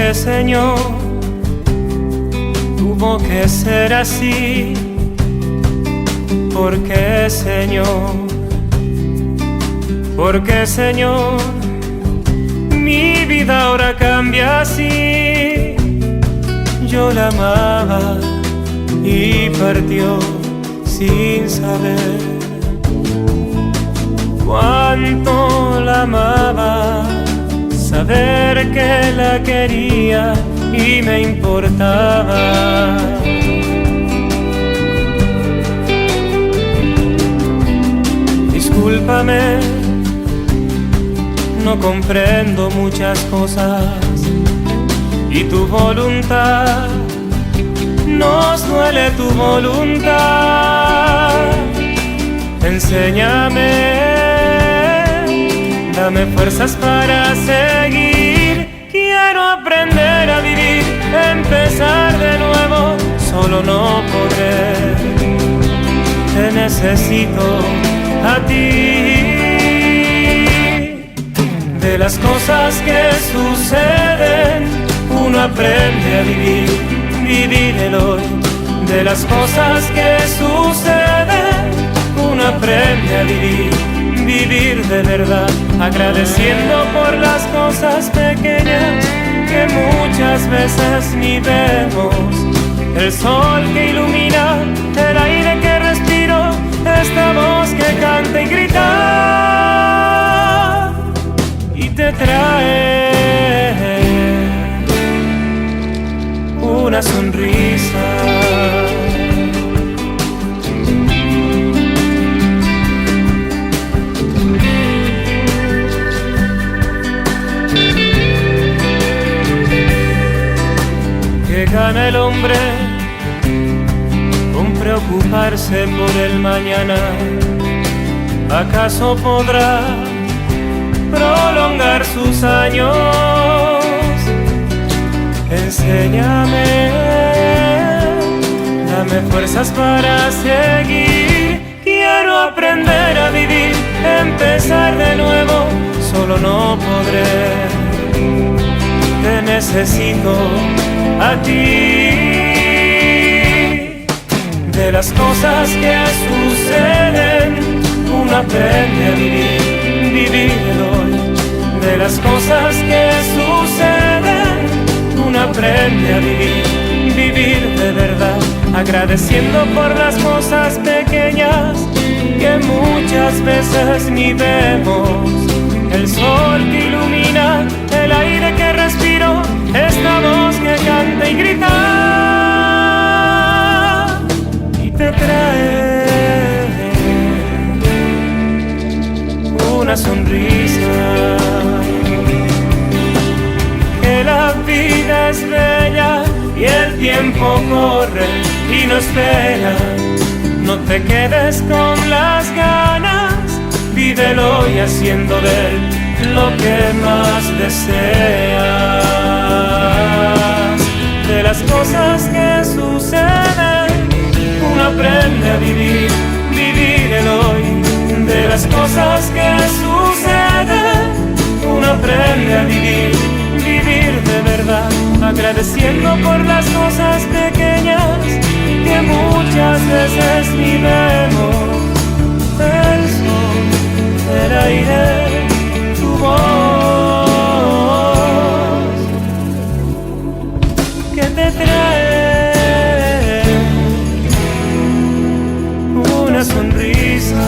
qué, Señor, tuvo que ser así? ¿Por qué, Señor? ¿Por qué, Señor, mi vida ahora cambia así? Yo la amaba y partió sin saber cuánto la amaba, saber que la quería y me importaba. Discúlpame, no comprendo muchas cosas y tu voluntad, nos duele tu voluntad. Enséñame, dame fuerzas para seguir. Quiero aprender a vivir, empezar de nuevo, solo no podré. Te necesito a ti. De las cosas que suceden, uno aprende a vivir, vivir el hoy. De las cosas que suceden, uno aprende a vivir, vivir de verdad, agradeciendo por las cosas pequeñas que muchas veces ni vemos. El sol que ilumina, el aire que respiro, esta voz que canta y grita y te trae una sonrisa. ¿Qué gana el hombre con preocuparse por el mañana? ¿Acaso podrá prolongar sus años? Enséñame, dame fuerzas para seguir. Quiero aprender a vivir, empezar de nuevo, solo no podré. Te necesito a ti. De las cosas que suceden, uno aprende a vivir, vivir el hoy. De las cosas que suceden, uno aprende a vivir, vivir de verdad, agradeciendo por las cosas pequeñas que muchas veces ni vemos. El sol que ilumina, el aire que respiro, esta voz que canta y grita y te trae una sonrisa. Que la vida es bella y el tiempo corre y no espera. No te quedes con las ganas, vívelo y haciendo de él lo que más deseas. De las cosas que suceden, uno aprende a vivir, vivir el hoy. De las cosas que suceden, uno aprende a vivir, vivir de verdad, agradeciendo por las cosas pequeñas que muchas veces ni vemos. El sol, el aire, tu voz que te trae una sonrisa.